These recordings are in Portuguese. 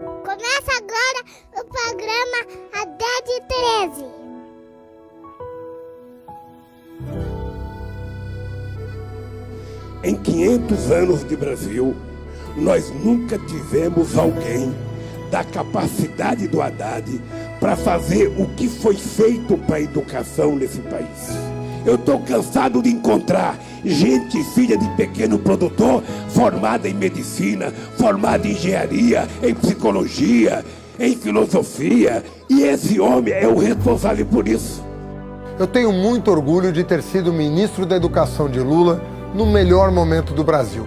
Começa agora o programa Haddad 13. Em 500 anos de Brasil, nós nunca tivemos alguém da capacidade do Haddad para fazer o que foi feito para a educação nesse país. Eu estou cansado de encontrar gente, filha de pequeno produtor, formada em medicina, formada em engenharia, em psicologia, em filosofia, e esse homem é o responsável por isso. Eu tenho muito orgulho de ter sido ministro da Educação de Lula no melhor momento do Brasil.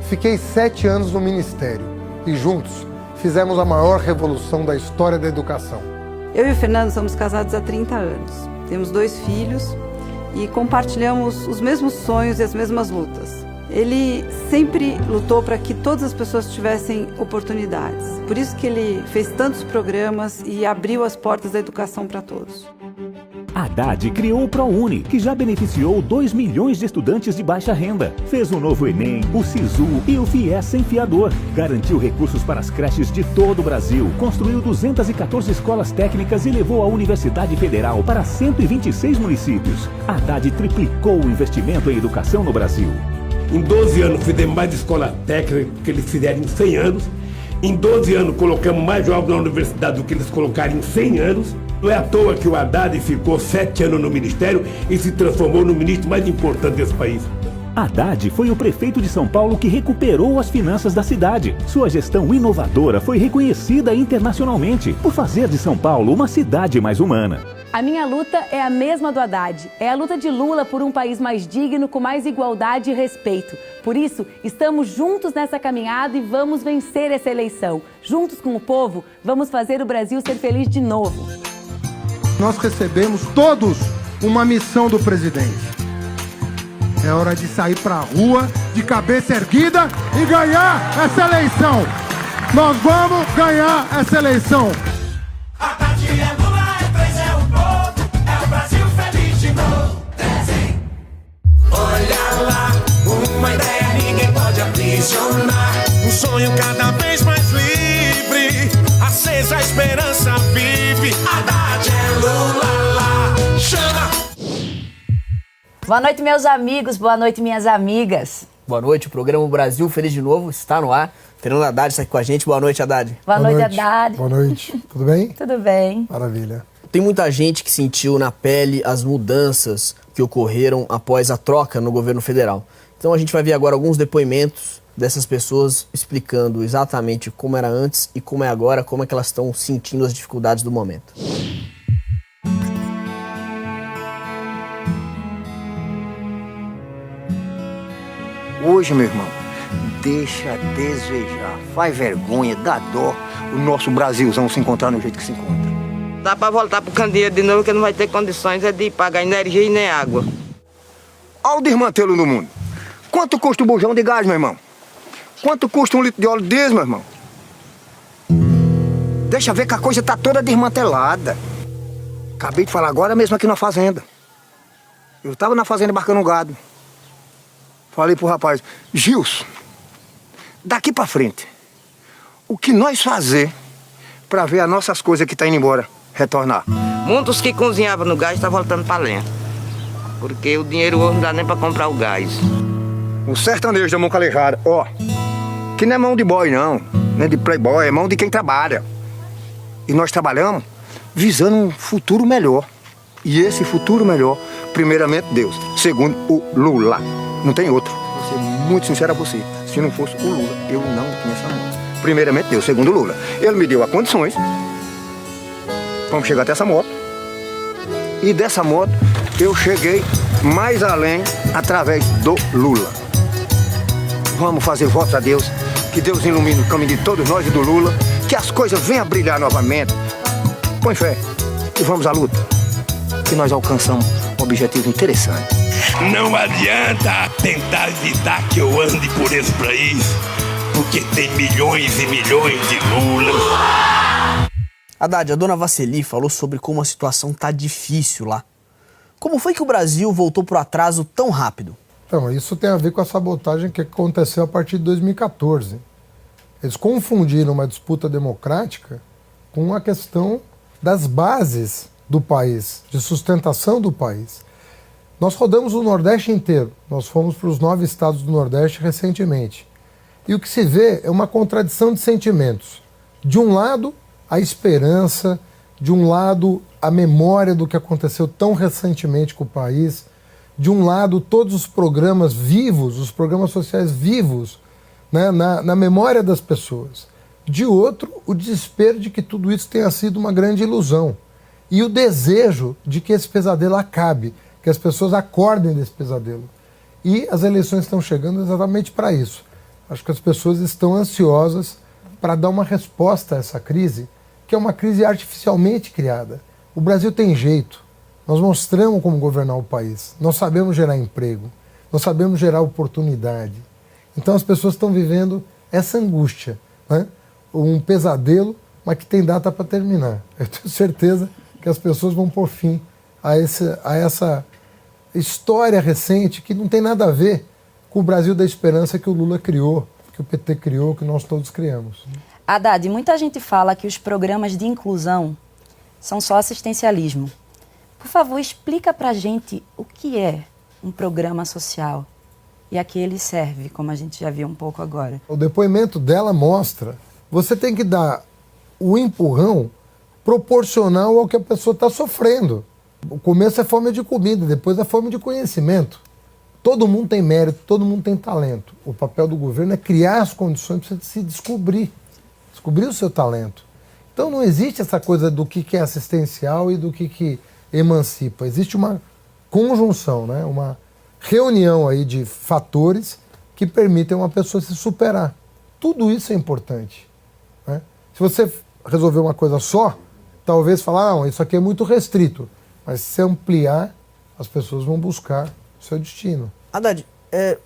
Fiquei 7 anos no ministério e juntos fizemos a maior revolução da história da educação. Eu e o Fernando somos casados há 30 anos. Temos 2 filhos e compartilhamos os mesmos sonhos e as mesmas lutas. Ele sempre lutou para que todas as pessoas tivessem oportunidades. Por isso que ele fez tantos programas e abriu as portas da educação para todos. Haddad criou o ProUni, que já beneficiou 2 milhões de estudantes de baixa renda. Fez o novo Enem, o Sisu e o FIES sem fiador. Garantiu recursos para as creches de todo o Brasil. Construiu 214 escolas técnicas e levou a Universidade Federal para 126 municípios. Haddad triplicou o investimento em educação no Brasil. Em 12 anos fizemos mais escola técnica do que eles fizeram em 100 anos. Em 12 anos colocamos mais jovens na universidade do que eles colocaram em 100 anos. Não é à toa que o Haddad ficou 7 anos no ministério e se transformou no ministro mais importante desse país. Haddad foi o prefeito de São Paulo que recuperou as finanças da cidade. Sua gestão inovadora foi reconhecida internacionalmente por fazer de São Paulo uma cidade mais humana. A minha luta é a mesma do Haddad. É a luta de Lula por um país mais digno, com mais igualdade e respeito. Por isso, estamos juntos nessa caminhada e vamos vencer essa eleição. Juntos com o povo, vamos fazer o Brasil ser feliz de novo. Nós recebemos todos uma missão do presidente. É hora de sair para a rua, de cabeça erguida e ganhar essa eleição. Nós vamos ganhar essa eleição. Haddad é Lula, é 3 é o povo, é o Brasil feliz de novo. Desenho. Olha lá, uma ideia ninguém pode aprisionar. Um sonho cada vez mais livre, acesa a esperança vive. Haddad é Lula lá, chama. Boa noite, meus amigos, boa noite, minhas amigas. Boa noite, o programa Brasil Feliz de Novo está no ar. Fernando Haddad está aqui com a gente. Boa noite, Haddad. Boa noite, Haddad. Boa noite. Tudo bem? Tudo bem. Maravilha. Tem muita gente que sentiu na pele as mudanças que ocorreram após a troca no governo federal. Então a gente vai ver agora alguns depoimentos dessas pessoas explicando exatamente como era antes e como é agora, como é que elas estão sentindo as dificuldades do momento. Hoje, meu irmão, deixa a desejar, faz vergonha, dá dó o nosso Brasilzão se encontrar no jeito que se encontra. Dá pra voltar pro candeeiro de novo, que não vai ter condições de pagar energia e nem água. Olha o desmantelo no mundo. Quanto custa um bujão de gás, meu irmão? Quanto custa um litro de óleo desse, meu irmão? Deixa ver que a coisa tá toda desmantelada. Acabei de falar agora mesmo aqui na fazenda. Eu tava na fazenda embarcando um gado. Falei pro rapaz, Gilson, daqui pra frente, o que nós fazer pra ver as nossas coisas que tá indo embora retornar? Muitos que cozinhavam no gás estão voltando pra lenha. Porque o dinheiro hoje não dá nem pra comprar o gás. O sertanejo da mão calejada, ó, que não é mão de boy não, não é de playboy, é mão de quem trabalha. E nós trabalhamos visando um futuro melhor. E esse futuro melhor, primeiramente Deus, segundo o Lula. Não tem outro. Vou ser muito sincero a você. Se não fosse o Lula, eu não tinha essa moto. Primeiramente Deus, segundo o Lula. Ele me deu as condições. Vamos chegar até essa moto. E dessa moto, eu cheguei mais além através do Lula. Vamos fazer votos a Deus. Que Deus ilumine o caminho de todos nós e do Lula. Que as coisas venham a brilhar novamente. Põe fé. E vamos à luta. Que nós alcançamos um objetivo interessante. Não adianta tentar evitar que eu ande por esse país, porque tem milhões e milhões de Lulas. Haddad, a dona Vaceli falou sobre como a situação tá difícil lá. Como foi que o Brasil voltou pro atraso tão rápido? Então, isso tem a ver com a sabotagem que aconteceu a partir de 2014. Eles confundiram uma disputa democrática com a questão das bases do país, de sustentação do país. Nós rodamos o Nordeste inteiro, nós fomos para os 9 estados do Nordeste recentemente. E o que se vê é uma contradição de sentimentos. De um lado, a esperança, de um lado, a memória do que aconteceu tão recentemente com o país, de um lado, todos os programas vivos, os programas sociais vivos, né, na memória das pessoas. De outro, o desespero de que tudo isso tenha sido uma grande ilusão. E o desejo de que esse pesadelo acabe, que as pessoas acordem desse pesadelo. E as eleições estão chegando exatamente para isso. Acho que as pessoas estão ansiosas para dar uma resposta a essa crise, que é uma crise artificialmente criada. O Brasil tem jeito. Nós mostramos como governar o país. Nós sabemos gerar emprego. Nós sabemos gerar oportunidade. Então as pessoas estão vivendo essa angústia, né? Um pesadelo, mas que tem data para terminar. Eu tenho certeza que as pessoas vão pôr fim a essa história recente que não tem nada a ver com o Brasil da esperança que o Lula criou, que o PT criou, que nós todos criamos. Haddad, muita gente fala que os programas de inclusão são só assistencialismo. Por favor, explica pra gente o que é um programa social e a que ele serve, como a gente já viu um pouco agora. O depoimento dela mostra, você tem que dar o empurrão proporcional ao que a pessoa está sofrendo. O começo é fome de comida, depois é fome de conhecimento. Todo mundo tem mérito, todo mundo tem talento. O papel do governo é criar as condições para você se descobrir o seu talento. Então não existe essa coisa do que é assistencial e do que emancipa. Existe uma conjunção, né? Uma reunião aí de fatores que permitem uma pessoa se superar. Tudo isso é importante, né? Se você resolver uma coisa só, talvez falar, não, isso aqui é muito restrito. Mas se ampliar, as pessoas vão buscar o seu destino. Haddad,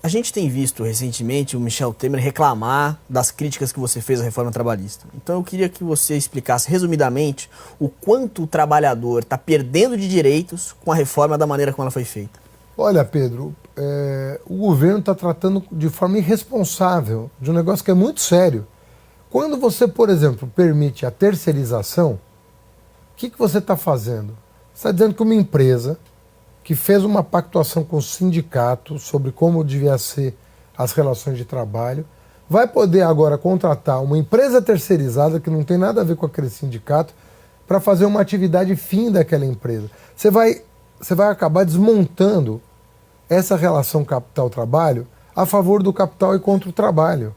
a gente tem visto recentemente o Michel Temer reclamar das críticas que você fez à reforma trabalhista. Então eu queria que você explicasse resumidamente o quanto o trabalhador está perdendo de direitos com a reforma da maneira como ela foi feita. Olha, Pedro, o governo está tratando de forma irresponsável de um negócio que é muito sério. Quando você, por exemplo, permite a terceirização, o que você está fazendo? Você está dizendo que uma empresa que fez uma pactuação com o sindicato sobre como devia ser as relações de trabalho, vai poder agora contratar uma empresa terceirizada que não tem nada a ver com aquele sindicato para fazer uma atividade fim daquela empresa. Você vai acabar desmontando essa relação capital-trabalho a favor do capital e contra o trabalho.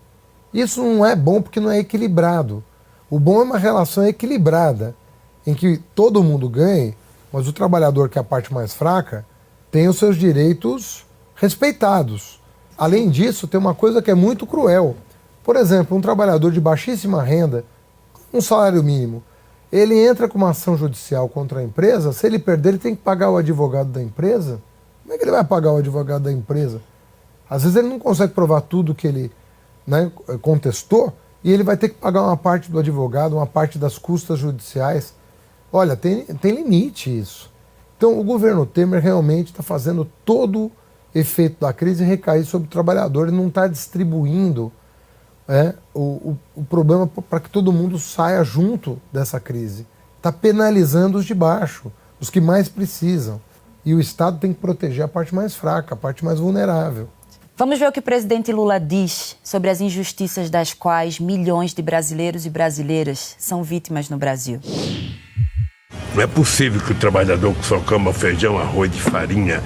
Isso não é bom porque não é equilibrado. O bom é uma relação equilibrada, em que todo mundo ganhe, mas o trabalhador, que é a parte mais fraca, tem os seus direitos respeitados. Além disso, tem uma coisa que é muito cruel. Por exemplo, um trabalhador de baixíssima renda, um salário mínimo, ele entra com uma ação judicial contra a empresa, se ele perder, ele tem que pagar o advogado da empresa. Como é que ele vai pagar o advogado da empresa? Às vezes ele não consegue provar tudo que ele, né, contestou, e ele vai ter que pagar uma parte do advogado, uma parte das custas judiciais. Olha, tem limite isso. Então, o governo Temer realmente está fazendo todo o efeito da crise recair sobre o trabalhador e não está distribuindo o problema para que todo mundo saia junto dessa crise. Está penalizando os de baixo, os que mais precisam. E o Estado tem que proteger a parte mais fraca, a parte mais vulnerável. Vamos ver o que o presidente Lula diz sobre as injustiças das quais milhões de brasileiros e brasileiras são vítimas no Brasil. Não é possível que o trabalhador que só coma feijão, arroz e farinha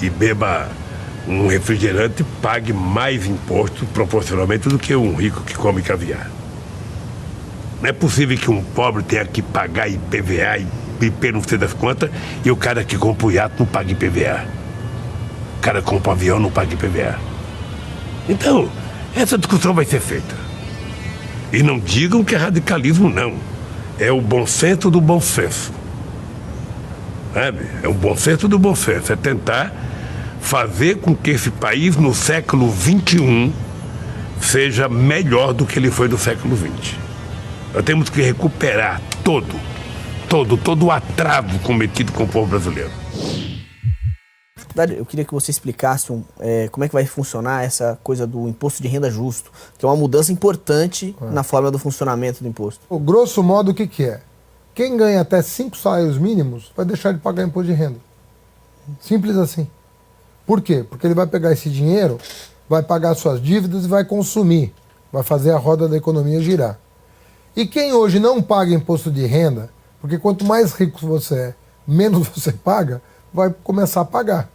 e beba um refrigerante pague mais imposto proporcionalmente do que um rico que come caviar. Não é possível que um pobre tenha que pagar IPVA e IP não sei das quantas e o cara que compra o iate não paga IPVA. O cara que compra o avião não paga IPVA. Então, essa discussão vai ser feita. E não digam que é radicalismo, não. É o bom senso do bom senso. Sabe? É o bom senso do bom senso. É tentar fazer com que esse país, no século XXI, seja melhor do que ele foi no século XX. Nós temos que recuperar todo o atraso cometido com o povo brasileiro. Haddad, eu queria que você explicasse como é que vai funcionar essa coisa do imposto de renda justo, que é uma mudança importante na forma do funcionamento do imposto. O grosso modo, o que é? Quem ganha até 5 salários mínimos vai deixar de pagar imposto de renda. Simples assim. Por quê? Porque ele vai pegar esse dinheiro, vai pagar suas dívidas e vai consumir. Vai fazer a roda da economia girar. E quem hoje não paga imposto de renda, porque quanto mais rico você é, menos você paga, vai começar a pagar.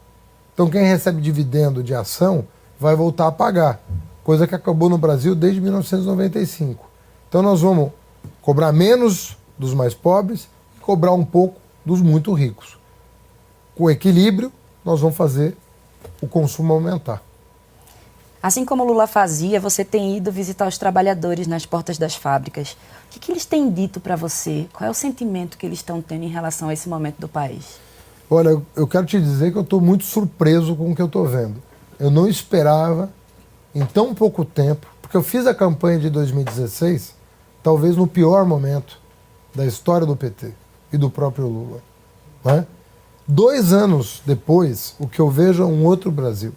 Então quem recebe dividendo de ação vai voltar a pagar, coisa que acabou no Brasil desde 1995. Então nós vamos cobrar menos dos mais pobres e cobrar um pouco dos muito ricos. Com equilíbrio, nós vamos fazer o consumo aumentar. Assim como Lula fazia, você tem ido visitar os trabalhadores nas portas das fábricas. O que eles têm dito para você? Qual é o sentimento que eles estão tendo em relação a esse momento do país? Olha, eu quero te dizer que eu estou muito surpreso com o que eu estou vendo. Eu não esperava, em tão pouco tempo, porque eu fiz a campanha de 2016, talvez no pior momento da história do PT e do próprio Lula. Né? 2 anos depois, o que eu vejo é um outro Brasil.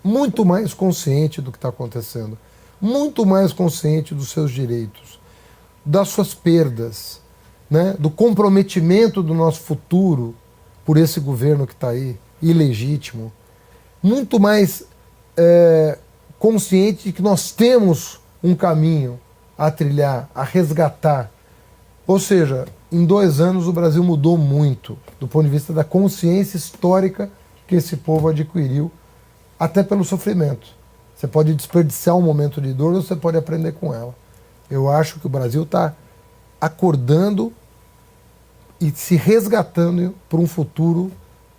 Muito mais consciente do que está acontecendo. Muito mais consciente dos seus direitos, das suas perdas, né? Do comprometimento do nosso futuro por esse governo que está aí, ilegítimo. Muito mais consciente de que nós temos um caminho a trilhar, a resgatar. Ou seja, em 2 anos o Brasil mudou muito do ponto de vista da consciência histórica que esse povo adquiriu, até pelo sofrimento. Você pode desperdiçar um momento de dor ou você pode aprender com ela. Eu acho que o Brasil está acordando e se resgatando para um futuro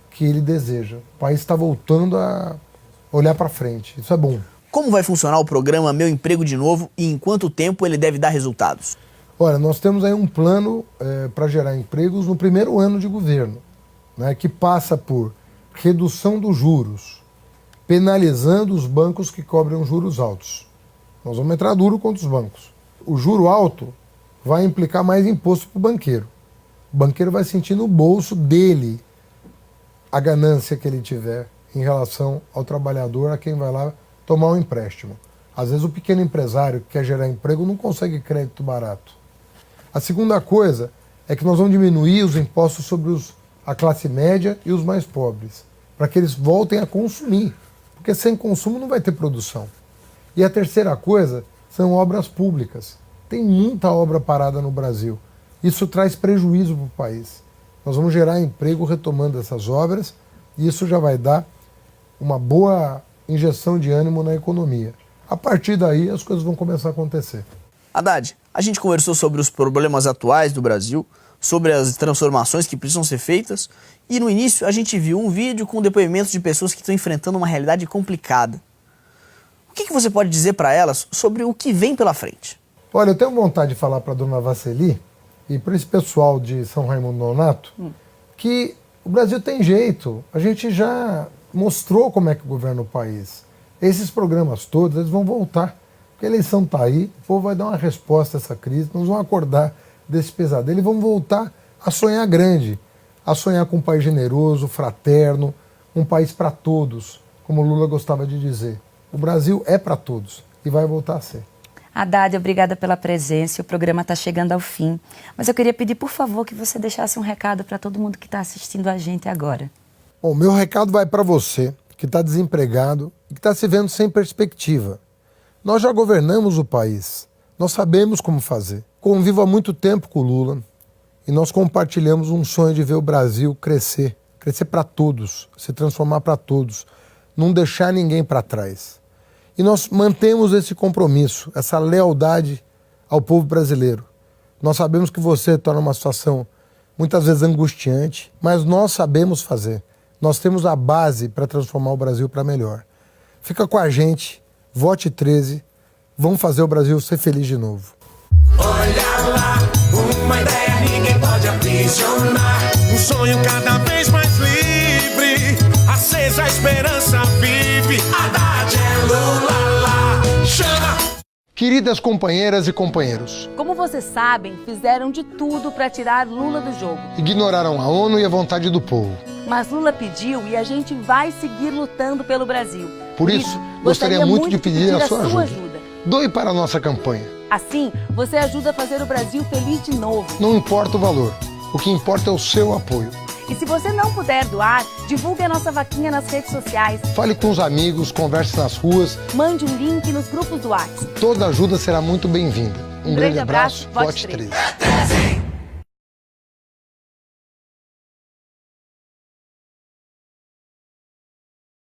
que ele deseja. O país está voltando a olhar para frente. Isso é bom. Como vai funcionar o programa Meu Emprego de Novo e em quanto tempo ele deve dar resultados? Olha, nós temos aí um plano para gerar empregos no primeiro ano de governo, né, que passa por redução dos juros, penalizando os bancos que cobram juros altos. Nós vamos entrar duro contra os bancos. O juro alto vai implicar mais imposto para o banqueiro. O banqueiro vai sentir no bolso dele a ganância que ele tiver em relação ao trabalhador, a quem vai lá tomar um empréstimo. Às vezes o pequeno empresário que quer gerar emprego não consegue crédito barato. A segunda coisa é que nós vamos diminuir os impostos sobre a classe média e os mais pobres, para que eles voltem a consumir, porque sem consumo não vai ter produção. E a terceira coisa são obras públicas. Tem muita obra parada no Brasil. Isso traz prejuízo para o país. Nós vamos gerar emprego retomando essas obras e isso já vai dar uma boa injeção de ânimo na economia. A partir daí as coisas vão começar a acontecer. Haddad, a gente conversou sobre os problemas atuais do Brasil, sobre as transformações que precisam ser feitas e no início a gente viu um vídeo com depoimentos de pessoas que estão enfrentando uma realidade complicada. O que você pode dizer para elas sobre o que vem pela frente? Olha, eu tenho vontade de falar para a dona Vaceli e para esse pessoal de São Raimundo Nonato que o Brasil tem jeito. A gente já mostrou como é que governa o país. Esses programas todos, eles vão voltar. Porque a eleição está aí, o povo vai dar uma resposta a essa crise, nós vamos acordar desse pesadelo e vamos voltar a sonhar grande, a sonhar com um país generoso, fraterno, um país para todos, como o Lula gostava de dizer. O Brasil é para todos e vai voltar a ser. Haddad, obrigada pela presença. O programa está chegando ao fim. Mas eu queria pedir, por favor, que você deixasse um recado para todo mundo que está assistindo a gente agora. Bom, meu recado vai para você, que está desempregado e que está se vendo sem perspectiva. Nós já governamos o país. Nós sabemos como fazer. Convivo há muito tempo com o Lula e nós compartilhamos um sonho de ver o Brasil crescer. Crescer para todos, se transformar para todos. Não deixar ninguém para trás. E nós mantemos esse compromisso, essa lealdade ao povo brasileiro. Nós sabemos que você está numa situação muitas vezes angustiante, mas nós sabemos fazer. Nós temos a base para transformar o Brasil para melhor. Fica com a gente, vote 13, vamos fazer o Brasil ser feliz de novo. Olha lá, uma ideia ninguém pode aprisionar. Um sonho cada vez mais livre, acesa a esperança vive. Haddad é Lula lá, chama! Queridas companheiras e companheiros, Como vocês sabem, fizeram de tudo para tirar Lula do jogo. ignoraram a ONU e a vontade do povo. Mas Lula pediu e a gente vai seguir lutando pelo Brasil. Por isso, gostaria muito de pedir a sua ajuda. Doe para a nossa campanha. Assim, você ajuda a fazer o Brasil feliz de novo. Não importa o valor, o que importa é o seu apoio. E se você não puder doar, divulgue a nossa vaquinha nas redes sociais. Fale com os amigos, converse nas ruas. Mande um link nos grupos do WhatsApp. Toda ajuda será muito bem-vinda. Um grande abraço, Vote Vote 13.